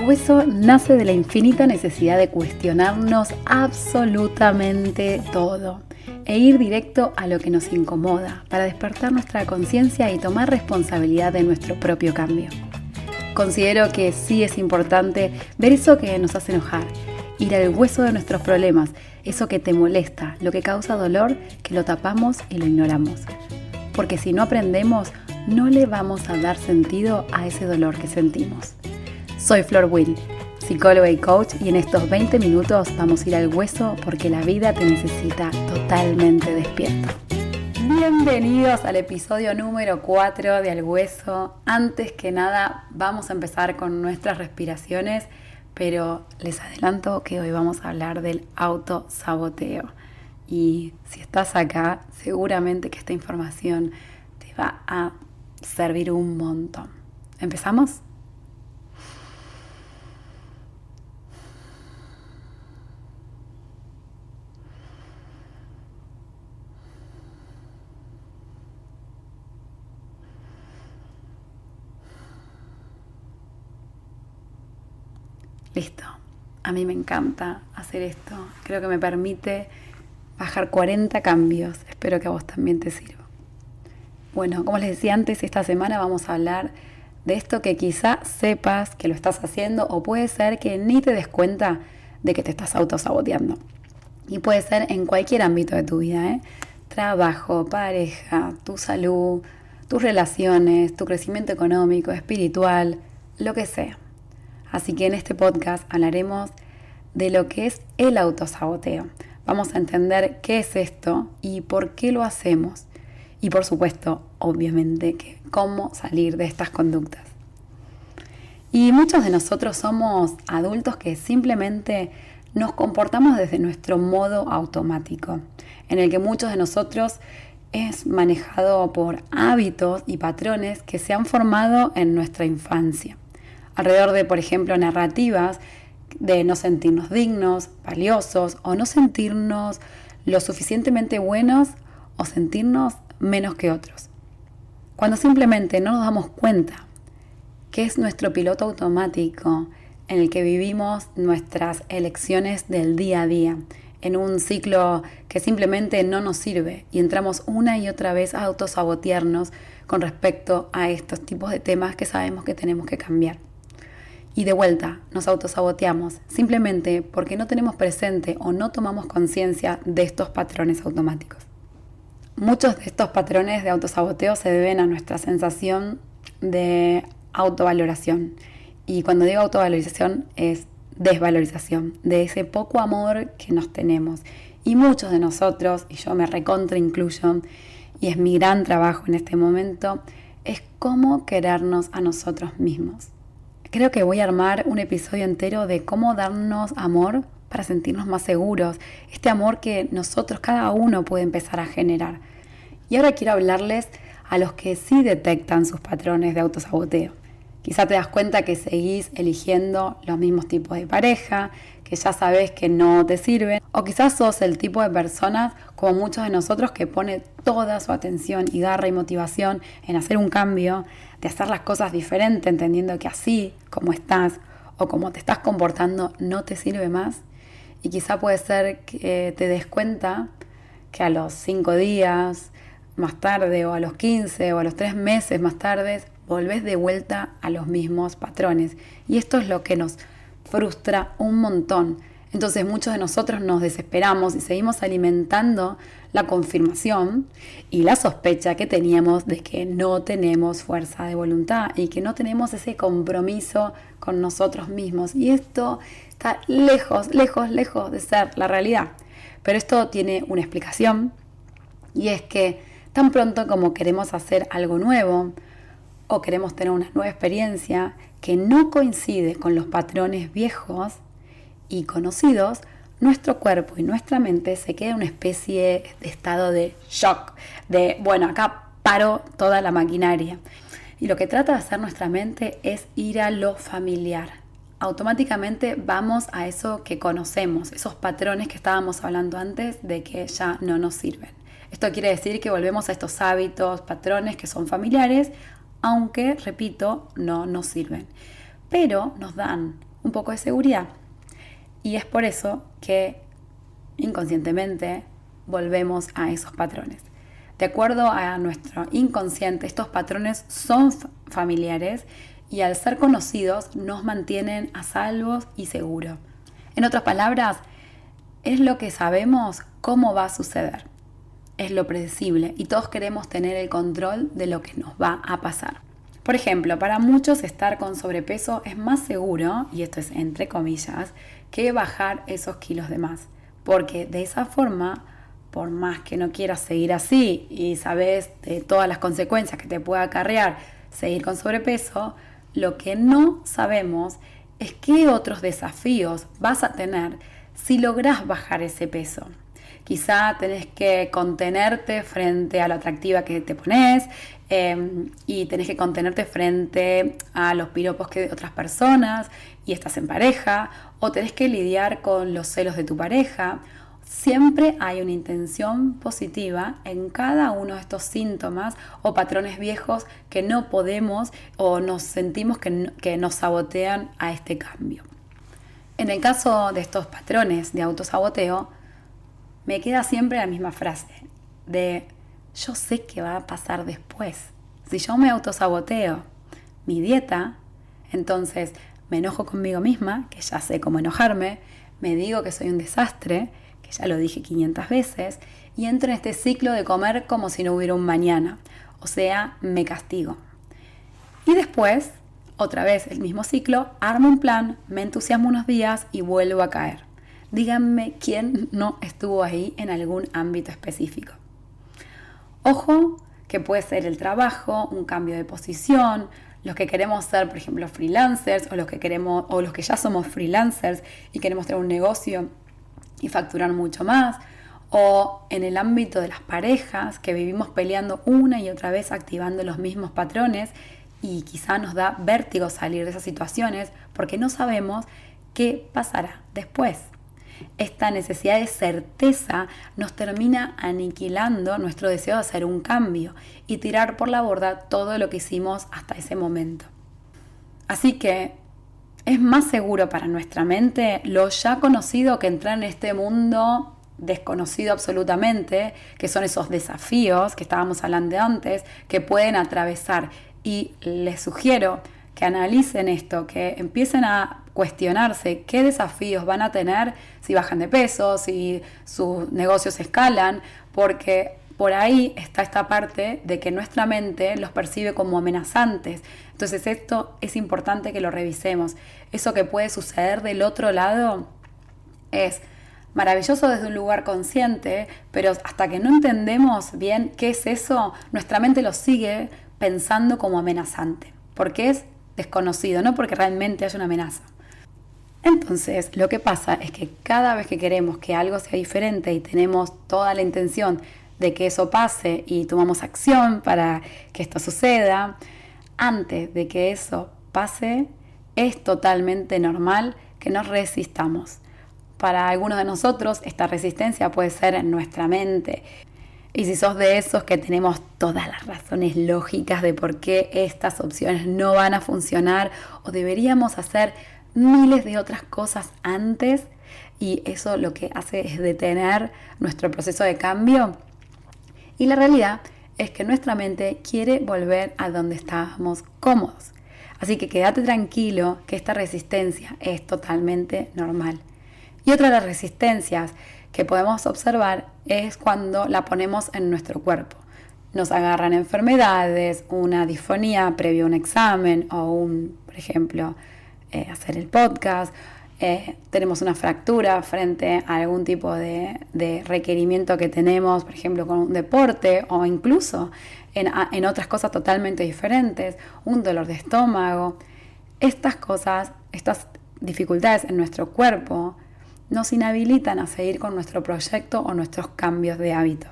hueso nace de la infinita necesidad de cuestionarnos absolutamente todo e ir directo a lo que nos incomoda para despertar nuestra conciencia y tomar responsabilidad de nuestro propio cambio. Considero que sí es importante ver eso que nos hace enojar, ir al hueso de nuestros problemas, eso que te molesta, lo que causa dolor, que lo tapamos y lo ignoramos. Porque si no aprendemos, no le vamos a dar sentido a ese dolor que sentimos. Soy Flor Will, psicóloga y coach, y en estos 20 minutos vamos a ir al hueso porque la vida te necesita totalmente despierto. Bienvenidos al episodio número 4 de Al Hueso. Antes que nada vamos a empezar con nuestras respiraciones, pero les adelanto que hoy vamos a hablar del autosaboteo. Y si estás acá, seguramente que esta información te va a servir un montón. ¿Empezamos? Listo. A mí me encanta hacer esto. Creo que me permite bajar 40 cambios. Espero que a vos también te sirva. Bueno, como les decía antes, esta semana vamos a hablar de esto que quizá sepas que lo estás haciendo o puede ser que ni te des cuenta de que te estás autosaboteando. Y puede ser en cualquier ámbito de tu vida, Trabajo, pareja, tu salud, tus relaciones, tu crecimiento económico, espiritual, lo que sea. Así que en este podcast hablaremos de lo que es el autosaboteo. Vamos a entender qué es esto y por qué lo hacemos. Y por supuesto, obviamente, que cómo salir de estas conductas. Y muchos de nosotros somos adultos que simplemente nos comportamos desde nuestro modo automático, en el que muchos de nosotros es manejado por hábitos y patrones que se han formado en nuestra infancia. Alrededor de, por ejemplo, narrativas de no sentirnos dignos, valiosos, o no sentirnos lo suficientemente buenos o sentirnos menos que otros. Cuando simplemente no nos damos cuenta que es nuestro piloto automático en el que vivimos nuestras elecciones del día a día, en un ciclo que simplemente no nos sirve y entramos una y otra vez a autosabotearnos con respecto a estos tipos de temas que sabemos que tenemos que cambiar. Y de vuelta, nos autosaboteamos simplemente porque no tenemos presente o no tomamos conciencia de estos patrones automáticos. Muchos de estos patrones de autosaboteo se deben a nuestra sensación de autovaloración. Y cuando digo autovalorización es desvalorización de ese poco amor que nos tenemos. Y muchos de nosotros, y yo me recontra incluyo, y es mi gran trabajo en este momento, es cómo querernos a nosotros mismos. Creo que voy a armar un episodio entero de cómo darnos amor para sentirnos más seguros. Este amor que nosotros, cada uno, puede empezar a generar. Y ahora quiero hablarles a los que sí detectan sus patrones de autosaboteo. Quizá te das cuenta que seguís eligiendo los mismos tipos de pareja, que ya sabes que no te sirven. O quizás sos el tipo de personas, como muchos de nosotros, que pone toda su atención y garra y motivación en hacer un cambio, de hacer las cosas diferentes, entendiendo que así como estás o como te estás comportando no te sirve más. Y quizá puede ser que te des cuenta que a los 5 días más tarde, o a los 15 o a los 3 meses más tarde, volvés de vuelta a los mismos patrones. Y esto es lo que nos frustra un montón. Entonces muchos de nosotros nos desesperamos y seguimos alimentando la confirmación y la sospecha que teníamos de que no tenemos fuerza de voluntad y que no tenemos ese compromiso con nosotros mismos. Y esto está lejos, lejos, lejos de ser la realidad. Pero esto tiene una explicación, y es que tan pronto como queremos hacer algo nuevo o queremos tener una nueva experiencia que no coincide con los patrones viejos y conocidos, nuestro cuerpo y nuestra mente se queda en una especie de estado de shock, de, bueno, acá paro toda la maquinaria. Y lo que trata de hacer nuestra mente es ir a lo familiar. Automáticamente vamos a eso que conocemos, esos patrones que estábamos hablando antes de que ya no nos sirven. Esto quiere decir que volvemos a estos hábitos, patrones que son familiares, aunque, repito, no nos sirven. Pero nos dan un poco de seguridad. Y es por eso que inconscientemente volvemos a esos patrones. De acuerdo a nuestro inconsciente, estos patrones son familiares y al ser conocidos nos mantienen a salvo y seguros. En otras palabras, es lo que sabemos cómo va a suceder. Es lo predecible y todos queremos tener el control de lo que nos va a pasar. Por ejemplo, para muchos estar con sobrepeso es más seguro, y esto es entre comillas, que bajar esos kilos de más. Porque de esa forma, por más que no quieras seguir así y sabes de todas las consecuencias que te puede acarrear seguir con sobrepeso, lo que no sabemos es qué otros desafíos vas a tener si lográs bajar ese peso. Quizá tenés que contenerte frente a lo atractiva que te pones y tenés que contenerte frente a los piropos que de otras personas y estás en pareja, o tenés que lidiar con los celos de tu pareja. Siempre hay una intención positiva en cada uno de estos síntomas o patrones viejos que no podemos o nos sentimos que nos sabotean a este cambio. En el caso de estos patrones de autosaboteo, me queda siempre la misma frase de yo sé qué va a pasar después. Si yo me autosaboteo mi dieta, entonces me enojo conmigo misma, que ya sé cómo enojarme, me digo que soy un desastre, que ya lo dije 500 veces, y entro en este ciclo de comer como si no hubiera un mañana, o sea, me castigo. Y después, otra vez el mismo ciclo, armo un plan, me entusiasmo unos días y vuelvo a caer. Díganme quién no estuvo ahí en algún ámbito específico. Ojo, que puede ser el trabajo, un cambio de posición, los que queremos ser, por ejemplo, freelancers, o los que ya somos freelancers y queremos tener un negocio y facturar mucho más, o en el ámbito de las parejas, que vivimos peleando una y otra vez activando los mismos patrones y quizá nos da vértigo salir de esas situaciones porque no sabemos qué pasará después. Esta necesidad de certeza nos termina aniquilando nuestro deseo de hacer un cambio y tirar por la borda todo lo que hicimos hasta ese momento. Así que es más seguro para nuestra mente lo ya conocido que entrar en este mundo desconocido absolutamente, que son esos desafíos que estábamos hablando antes, que pueden atravesar. Y les sugiero que analicen esto, que empiecen a cuestionarse qué desafíos van a tener si bajan de peso, si sus negocios escalan, porque por ahí está esta parte de que nuestra mente los percibe como amenazantes. Entonces esto es importante que lo revisemos. Eso que puede suceder del otro lado es maravilloso desde un lugar consciente, pero hasta que no entendemos bien qué es eso, nuestra mente lo sigue pensando como amenazante, porque es desconocido, no porque realmente haya una amenaza. Entonces, lo que pasa es que cada vez que queremos que algo sea diferente y tenemos toda la intención de que eso pase y tomamos acción para que esto suceda, antes de que eso pase, es totalmente normal que nos resistamos. Para algunos de nosotros, esta resistencia puede ser en nuestra mente. Y si sos de esos que tenemos todas las razones lógicas de por qué estas opciones no van a funcionar o deberíamos hacer miles de otras cosas antes y eso lo que hace es detener nuestro proceso de cambio. Y la realidad es que nuestra mente quiere volver a donde estábamos cómodos. Así que quédate tranquilo que esta resistencia es totalmente normal. Y otra de las resistencias que podemos observar es cuando la ponemos en nuestro cuerpo. Nos agarran enfermedades, una disfonía previo a un examen o por ejemplo, hacer el podcast. Tenemos una fractura frente a algún tipo de requerimiento que tenemos, por ejemplo, con un deporte o incluso en otras cosas totalmente diferentes, un dolor de estómago. Estas cosas, estas dificultades en nuestro cuerpo nos inhabilitan a seguir con nuestro proyecto o nuestros cambios de hábitos.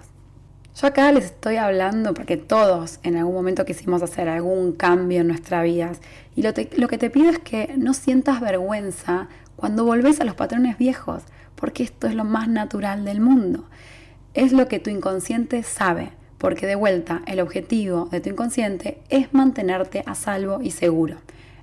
Yo acá les estoy hablando porque todos en algún momento quisimos hacer algún cambio en nuestras vidas y lo que te pido es que no sientas vergüenza cuando volvés a los patrones viejos, porque esto es lo más natural del mundo. Es lo que tu inconsciente sabe, porque de vuelta el objetivo de tu inconsciente es mantenerte a salvo y seguro.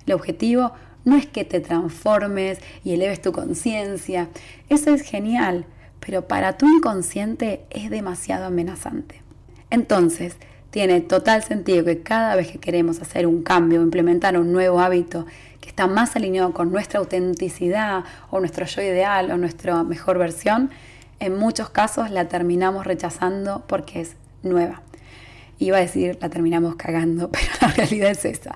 El objetivo No es que te transformes y eleves tu conciencia. Eso es genial, pero para tu inconsciente es demasiado amenazante. Entonces, tiene total sentido que cada vez que queremos hacer un cambio o implementar un nuevo hábito que está más alineado con nuestra autenticidad o nuestro yo ideal o nuestra mejor versión, en muchos casos la terminamos rechazando porque es nueva. Iba a decir la terminamos cagando, pero la realidad es esa.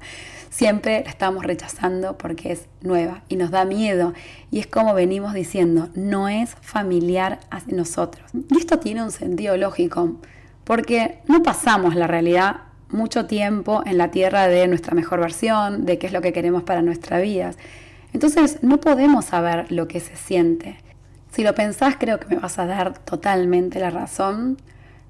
Siempre la estamos rechazando porque es nueva y nos da miedo. Y es como venimos diciendo, no es familiar a nosotros. Y esto tiene un sentido lógico, porque no pasamos la realidad mucho tiempo en la tierra de nuestra mejor versión, de qué es lo que queremos para nuestras vidas. Entonces no podemos saber lo que se siente. Si lo pensás, creo que me vas a dar totalmente la razón,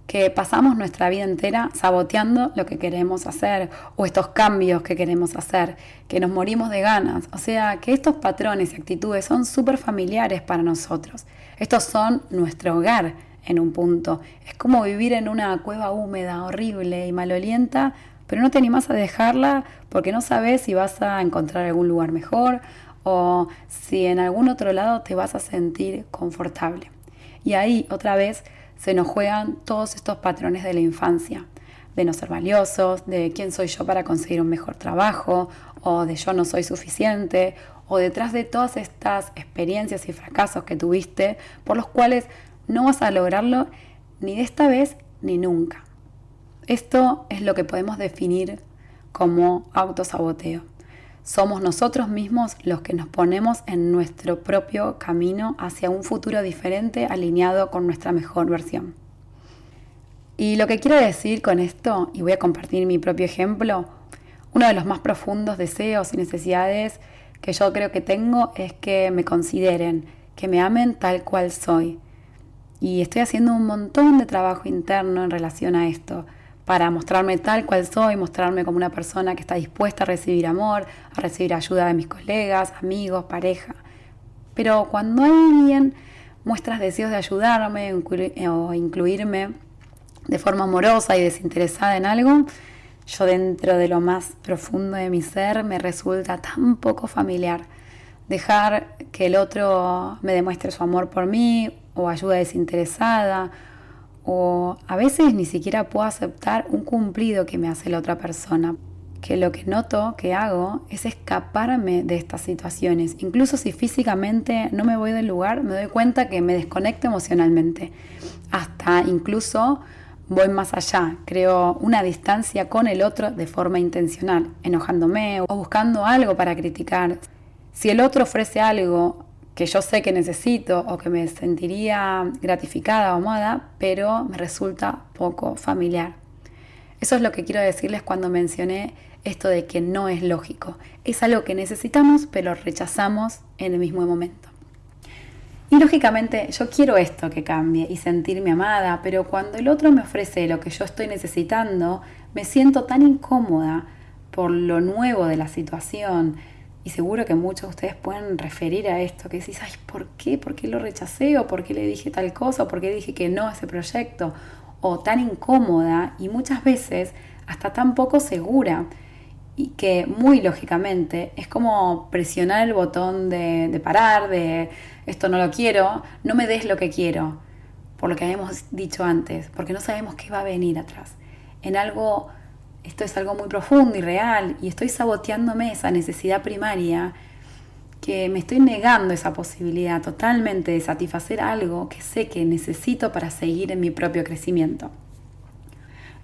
que pasamos nuestra vida entera saboteando lo que queremos hacer o estos cambios que queremos hacer, que nos morimos de ganas. O sea, que estos patrones y actitudes son súper familiares para nosotros. Estos son nuestro hogar en un punto. Es como vivir en una cueva húmeda, horrible y malolienta, pero no te animás a dejarla porque no sabes si vas a encontrar algún lugar mejor o si en algún otro lado te vas a sentir confortable. Y ahí, otra vez, se nos juegan todos estos patrones de la infancia, de no ser valiosos, de quién soy yo para conseguir un mejor trabajo, o de yo no soy suficiente, o detrás de todas estas experiencias y fracasos que tuviste, por los cuales no vas a lograrlo ni de esta vez ni nunca. Esto es lo que podemos definir como autosaboteo. Somos nosotros mismos los que nos ponemos en nuestro propio camino hacia un futuro diferente alineado con nuestra mejor versión. Y lo que quiero decir con esto, y voy a compartir mi propio ejemplo, uno de los más profundos deseos y necesidades que yo creo que tengo es que me consideren, que me amen tal cual soy. Y estoy haciendo un montón de trabajo interno en relación a esto, para mostrarme tal cual soy, mostrarme como una persona que está dispuesta a recibir amor, a recibir ayuda de mis colegas, amigos, pareja. Pero cuando alguien muestra deseos de ayudarme o incluirme de forma amorosa y desinteresada en algo, yo dentro de lo más profundo de mi ser me resulta tan poco familiar. Dejar que el otro me demuestre su amor por mí o ayuda desinteresada, o a veces ni siquiera puedo aceptar un cumplido que me hace la otra persona, que lo que noto que hago es escaparme de estas situaciones. Incluso si físicamente no me voy del lugar, me doy cuenta que me desconecto emocionalmente. Hasta incluso voy más allá, creo una distancia con el otro de forma intencional, enojándome o buscando algo para criticar. Si el otro ofrece algo que yo sé que necesito o que me sentiría gratificada o amada, pero me resulta poco familiar. Eso es lo que quiero decirles cuando mencioné esto de que no es lógico. Es algo que necesitamos, pero rechazamos en el mismo momento. Y lógicamente yo quiero esto que cambie y sentirme amada, pero cuando el otro me ofrece lo que yo estoy necesitando, me siento tan incómoda por lo nuevo de la situación. Y seguro que muchos de ustedes pueden referir a esto, que decís, ay, ¿por qué? ¿Por qué lo rechacé? ¿O por qué le dije tal cosa? ¿O por qué dije que no a ese proyecto? O tan incómoda y muchas veces hasta tan poco segura. Y que muy lógicamente es como presionar el botón de parar, de esto no lo quiero, no me des lo que quiero. Por lo que habíamos dicho antes, porque no sabemos qué va a venir atrás. Esto es algo muy profundo y real y estoy saboteándome esa necesidad primaria, que me estoy negando esa posibilidad totalmente de satisfacer algo que sé que necesito para seguir en mi propio crecimiento.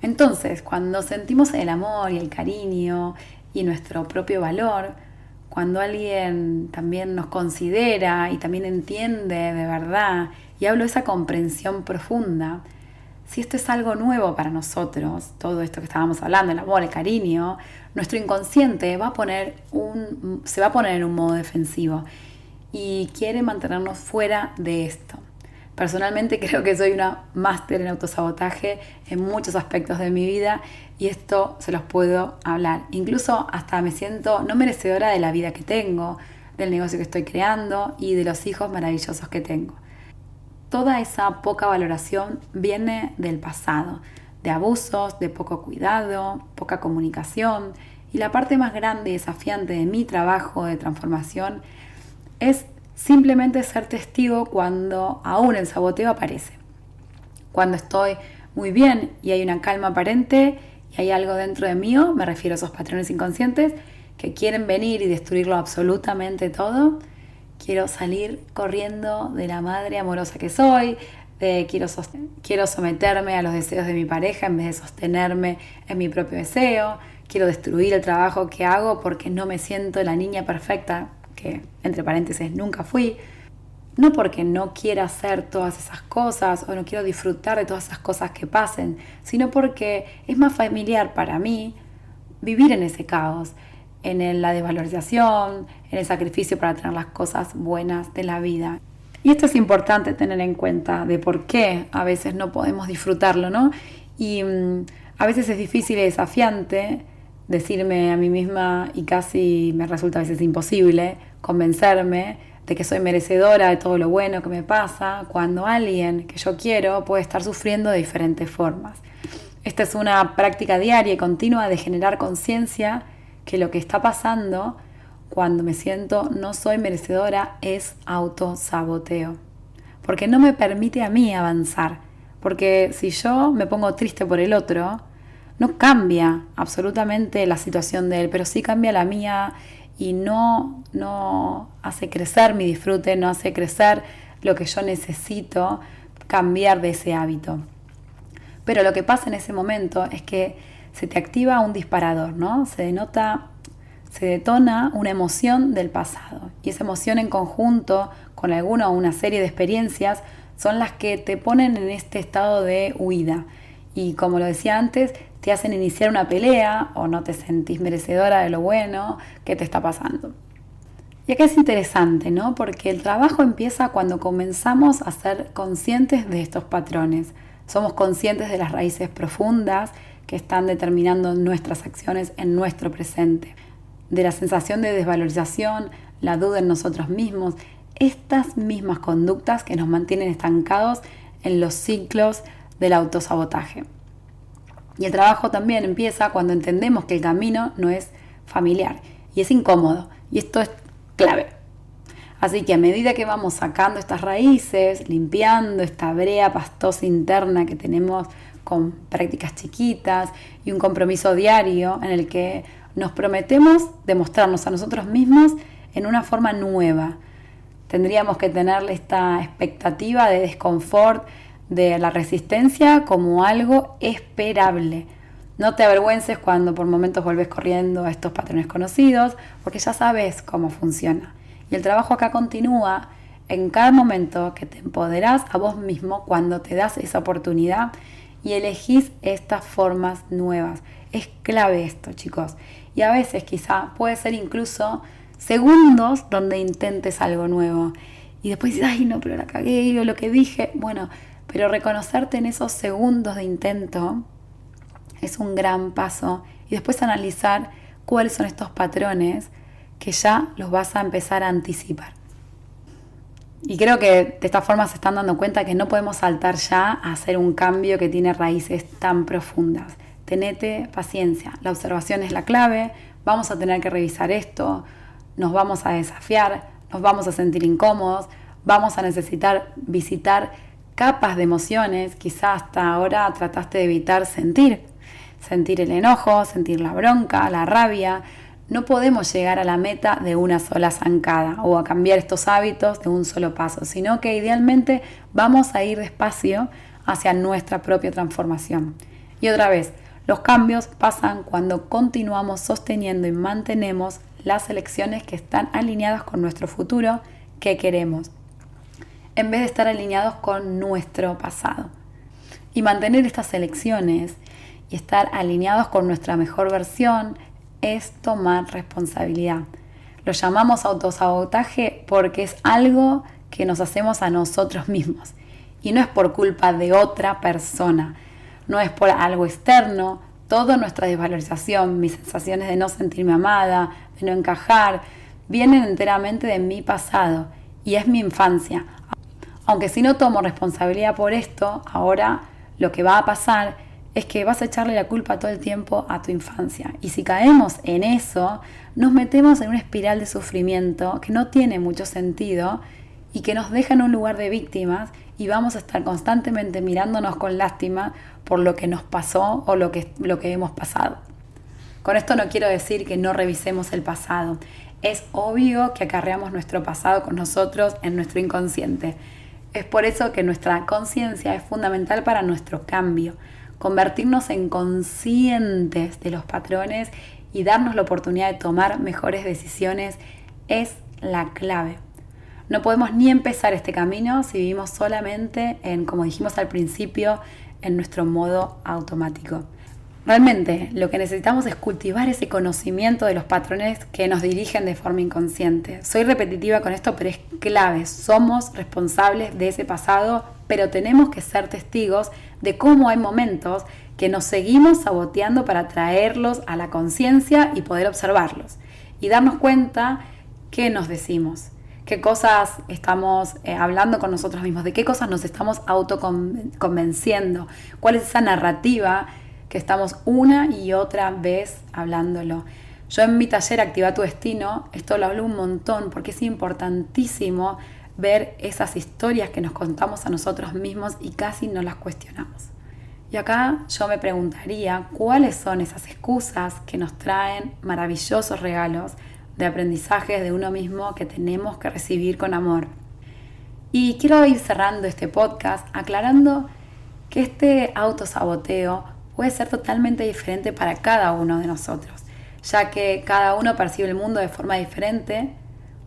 Entonces, cuando sentimos el amor y el cariño y nuestro propio valor, cuando alguien también nos considera y también entiende de verdad, y hablo de esa comprensión profunda, si esto es algo nuevo para nosotros, todo esto que estábamos hablando, el amor, el cariño, nuestro inconsciente se va a poner en un modo defensivo y quiere mantenernos fuera de esto. Personalmente creo que soy una máster en autosabotaje en muchos aspectos de mi vida y esto se los puedo hablar. Incluso hasta me siento no merecedora de la vida que tengo, del negocio que estoy creando y de los hijos maravillosos que tengo. Toda esa poca valoración viene del pasado, de abusos, de poco cuidado, poca comunicación Y la parte más grande y desafiante de mi trabajo de transformación es simplemente ser testigo cuando aún el saboteo aparece. Cuando estoy muy bien y hay una calma aparente y hay algo dentro de mí, me refiero a esos patrones inconscientes que quieren venir y destruirlo absolutamente todo, quiero salir corriendo de la madre amorosa que soy, quiero someterme a los deseos de mi pareja en vez de sostenerme en mi propio deseo, quiero destruir el trabajo que hago porque no me siento la niña perfecta, que entre paréntesis nunca fui, no porque no quiera hacer todas esas cosas o no quiero disfrutar de todas esas cosas que pasen, sino porque es más familiar para mí vivir en ese caos, en la desvalorización, en el sacrificio para tener las cosas buenas de la vida. Y esto es importante tener en cuenta de por qué a veces no podemos disfrutarlo, ¿no? Y a veces es difícil y desafiante decirme a mí misma, y casi me resulta a veces imposible, convencerme de que soy merecedora de todo lo bueno que me pasa, cuando alguien que yo quiero puede estar sufriendo de diferentes formas. Esta es una práctica diaria y continua de generar conciencia que lo que está pasando cuando me siento no soy merecedora es autosaboteo. Porque no me permite a mí avanzar. Porque si yo me pongo triste por el otro, no cambia absolutamente la situación de él, pero sí cambia la mía y no hace crecer mi disfrute, no hace crecer lo que yo necesito cambiar de ese hábito. Pero lo que pasa en ese momento es que se te activa un disparador, ¿no? Se detona una emoción del pasado. Y esa emoción en conjunto con alguna o una serie de experiencias son las que te ponen en este estado de huida. Y como lo decía antes, te hacen iniciar una pelea o no te sentís merecedora de lo bueno que te está pasando. Y acá es interesante, ¿no? Porque el trabajo empieza cuando comenzamos a ser conscientes de estos patrones. Somos conscientes de las raíces profundas que están determinando nuestras acciones en nuestro presente, de la sensación de desvalorización, la duda en nosotros mismos, estas mismas conductas que nos mantienen estancados en los ciclos del autosabotaje. Y el trabajo también empieza cuando entendemos que el camino no es familiar y es incómodo, y esto es clave. Así que a medida que vamos sacando estas raíces, limpiando esta brea pastosa interna que tenemos con prácticas chiquitas y un compromiso diario en el que nos prometemos demostrarnos a nosotros mismos en una forma nueva. Tendríamos que tener esta expectativa de desconfort, de la resistencia como algo esperable. No te avergüences cuando por momentos vuelves corriendo a estos patrones conocidos, porque ya sabes cómo funciona. Y el trabajo acá continúa en cada momento que te empoderás a vos mismo, cuando te das esa oportunidad y elegís estas formas nuevas. Es clave esto, chicos. Y a veces quizá puede ser incluso segundos donde intentes algo nuevo. Y después dices, ay no, pero la cagué, o lo que dije. Bueno, pero reconocerte en esos segundos de intento es un gran paso. Y después analizar cuáles son estos patrones que ya los vas a empezar a anticipar. Y creo que de esta forma se están dando cuenta que no podemos saltar ya a hacer un cambio que tiene raíces tan profundas. Tenete paciencia, la observación es la clave, vamos a tener que revisar esto, nos vamos a desafiar, nos vamos a sentir incómodos, vamos a necesitar visitar capas de emociones. Quizá hasta ahora trataste de evitar sentir el enojo, sentir la bronca, la rabia. No podemos llegar a la meta de una sola zancada o a cambiar estos hábitos de un solo paso, sino que idealmente vamos a ir despacio hacia nuestra propia transformación. Y otra vez, los cambios pasan cuando continuamos sosteniendo y mantenemos las elecciones que están alineadas con nuestro futuro que queremos, en vez de estar alineados con nuestro pasado. Y mantener estas elecciones y estar alineados con nuestra mejor versión es tomar responsabilidad. Lo llamamos autosabotaje porque es algo que nos hacemos a nosotros mismos. Y no es por culpa de otra persona, no es por algo externo. Toda nuestra desvalorización, mis sensaciones de no sentirme amada, de no encajar, vienen enteramente de mi pasado y es mi infancia. Aunque si no tomo responsabilidad por esto, ahora lo que va a pasar es que vas a echarle la culpa todo el tiempo a tu infancia. Y si caemos en eso, nos metemos en una espiral de sufrimiento que no tiene mucho sentido y que nos deja en un lugar de víctimas y vamos a estar constantemente mirándonos con lástima por lo que nos pasó o lo que hemos pasado. Con esto no quiero decir que no revisemos el pasado. Es obvio que acarreamos nuestro pasado con nosotros en nuestro inconsciente. Es por eso que nuestra conciencia es fundamental para nuestro cambio. Convertirnos en conscientes de los patrones y darnos la oportunidad de tomar mejores decisiones es la clave. No podemos ni empezar este camino si vivimos solamente en, como dijimos al principio, en nuestro modo automático. Realmente lo que necesitamos es cultivar ese conocimiento de los patrones que nos dirigen de forma inconsciente. Soy repetitiva con esto, pero es clave. Somos responsables de ese pasado, pero tenemos que ser testigos de cómo hay momentos que nos seguimos saboteando para traerlos a la conciencia y poder observarlos. Y darnos cuenta qué nos decimos, qué cosas estamos hablando con nosotros mismos, de qué cosas nos estamos autoconvenciendo, cuál es esa narrativa que estamos una y otra vez hablándolo. Yo en mi taller Activa tu Destino, esto lo hablo un montón porque es importantísimo ver esas historias que nos contamos a nosotros mismos y casi no las cuestionamos. Y acá yo me preguntaría cuáles son esas excusas que nos traen maravillosos regalos de aprendizajes de uno mismo que tenemos que recibir con amor. Y quiero ir cerrando este podcast aclarando que este autosaboteo puede ser totalmente diferente para cada uno de nosotros, ya que cada uno percibe el mundo de forma diferente,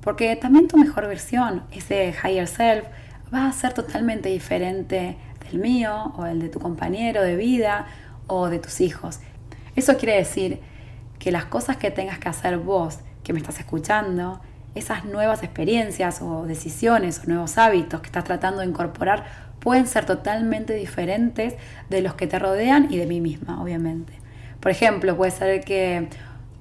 porque también tu mejor versión, ese higher self, va a ser totalmente diferente del mío o el de tu compañero de vida o de tus hijos. Eso quiere decir que las cosas que tengas que hacer vos, que me estás escuchando, esas nuevas experiencias o decisiones o nuevos hábitos que estás tratando de incorporar pueden ser totalmente diferentes de los que te rodean y de mí misma, obviamente. Por ejemplo, puede ser que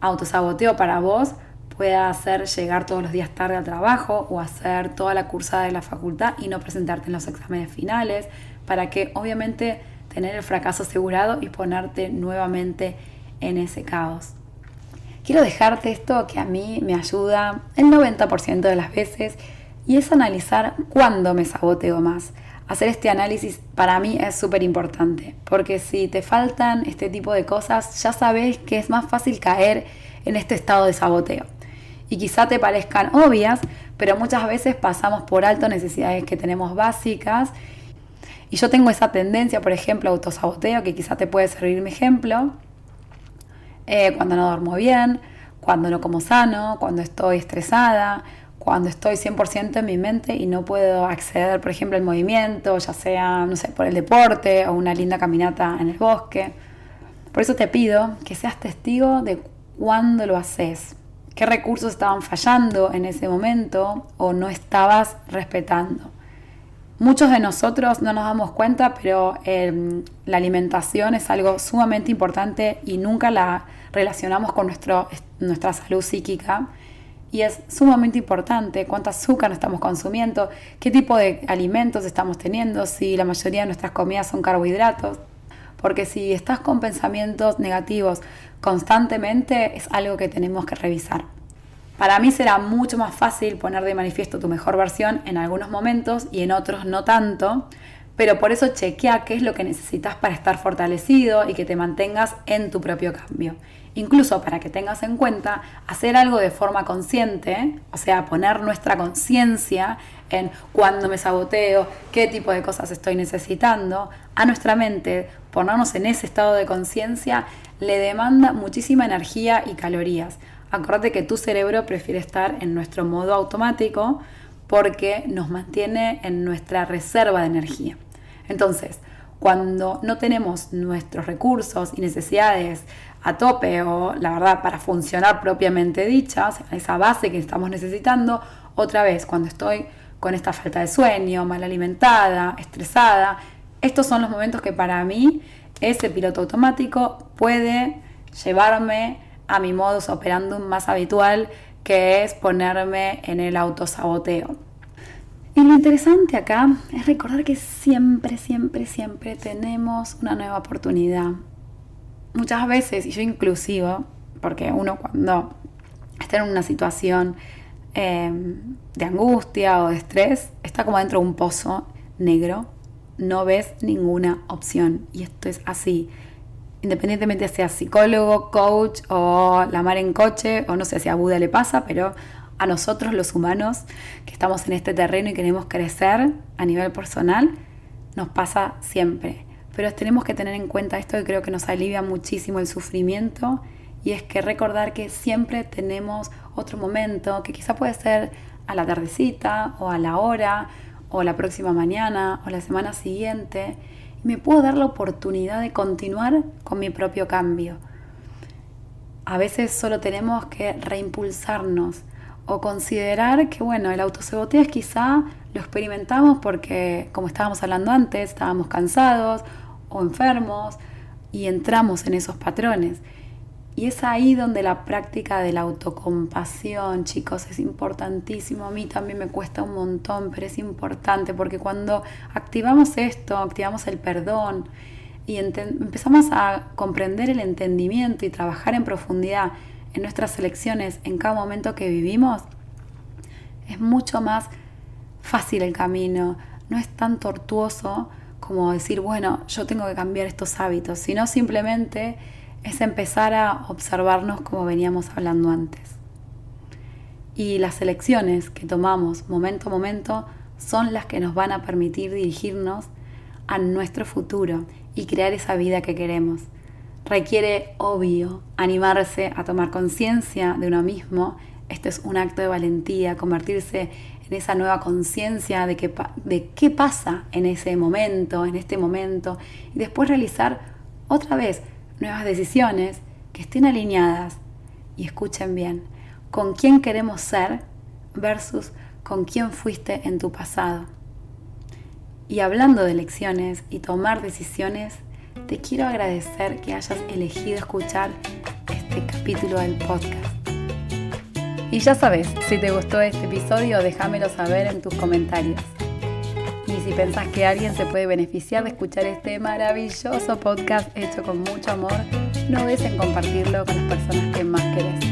autosaboteo para vos pueda hacer llegar todos los días tarde al trabajo o hacer toda la cursada de la facultad y no presentarte en los exámenes finales, para que obviamente tener el fracaso asegurado y ponerte nuevamente en ese caos. Quiero dejarte esto que a mí me ayuda el 90% de las veces y es analizar cuándo me saboteo más. Hacer este análisis para mí es súper importante, porque si te faltan este tipo de cosas, ya sabes que es más fácil caer en este estado de saboteo. Y quizá te parezcan obvias, pero muchas veces pasamos por alto necesidades que tenemos básicas. Y yo tengo esa tendencia, por ejemplo, autosaboteo, que quizá te puede servir mi ejemplo, cuando no duermo bien, cuando no como sano, cuando estoy estresada, cuando estoy 100% en mi mente y no puedo acceder, por ejemplo, al movimiento, ya sea, no sé, por el deporte o una linda caminata en el bosque. Por eso te pido que seas testigo de cuándo lo haces, qué recursos estaban fallando en ese momento o no estabas respetando. Muchos de nosotros no nos damos cuenta, pero la alimentación es algo sumamente importante y nunca la relacionamos con nuestra salud psíquica. Y es sumamente importante cuánto azúcar estamos consumiendo, qué tipo de alimentos estamos teniendo, si la mayoría de nuestras comidas son carbohidratos. Porque si estás con pensamientos negativos constantemente, es algo que tenemos que revisar. Para mí será mucho más fácil poner de manifiesto tu mejor versión en algunos momentos y en otros no tanto, pero por eso chequea qué es lo que necesitas para estar fortalecido y que te mantengas en tu propio cambio. Incluso para que tengas en cuenta hacer algo de forma consciente, o sea, poner nuestra conciencia en cuándo me saboteo, qué tipo de cosas estoy necesitando, a nuestra mente, ponernos en ese estado de conciencia, le demanda muchísima energía y calorías. Acuérdate que tu cerebro prefiere estar en nuestro modo automático porque nos mantiene en nuestra reserva de energía. Entonces, cuando no tenemos nuestros recursos y necesidades a tope o la verdad para funcionar propiamente dichas, esa base que estamos necesitando, otra vez cuando estoy con esta falta de sueño, mal alimentada, estresada, estos son los momentos que para mí ese piloto automático puede llevarme a mi modus operandum más habitual, que es ponerme en el autosaboteo. Y lo interesante acá es recordar que siempre, siempre, siempre tenemos una nueva oportunidad. Muchas veces, y yo inclusive, porque uno cuando está en una situación de angustia o de estrés, está como dentro de un pozo negro, no ves ninguna opción. Y esto es así. Independientemente sea psicólogo, coach o la mar en coche, o no sé si a Buda le pasa, pero a nosotros los humanos que estamos en este terreno y queremos crecer a nivel personal, nos pasa siempre. Pero tenemos que tener en cuenta esto, y creo que nos alivia muchísimo el sufrimiento, y es que recordar que siempre tenemos otro momento, que quizá puede ser a la tardecita, o a la hora, o la próxima mañana, o la semana siguiente, y me puedo dar la oportunidad de continuar con mi propio cambio. A veces solo tenemos que reimpulsarnos, o considerar que, bueno, el autosaboteo es quizá lo experimentamos porque, como estábamos hablando antes, estábamos cansados o enfermos y entramos en esos patrones. Y es ahí donde la práctica de la autocompasión, chicos, es importantísimo. A mí también me cuesta un montón, pero es importante porque cuando activamos esto, activamos el perdón y empezamos a comprender el entendimiento y trabajar en profundidad en nuestras elecciones en cada momento que vivimos, es mucho más fácil el camino. No es tan tortuoso como decir, bueno, yo tengo que cambiar estos hábitos, sino simplemente es empezar a observarnos como veníamos hablando antes. Y las elecciones que tomamos momento a momento son las que nos van a permitir dirigirnos a nuestro futuro y crear esa vida que queremos. Requiere, obvio, animarse a tomar conciencia de uno mismo. Esto es un acto de valentía, convertirse en esa nueva conciencia de qué pasa en ese momento, en este momento, y después realizar otra vez nuevas decisiones que estén alineadas, y escuchen bien, con quién queremos ser versus con quién fuiste en tu pasado. Y hablando de elecciones y tomar decisiones, te quiero agradecer que hayas elegido escuchar este capítulo del podcast. Y ya sabes, si te gustó este episodio, déjamelo saber en tus comentarios. Y si pensás que alguien se puede beneficiar de escuchar este maravilloso podcast hecho con mucho amor, no dudes en compartirlo con las personas que más querés.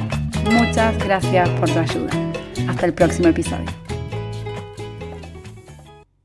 Muchas gracias por tu ayuda. Hasta el próximo episodio.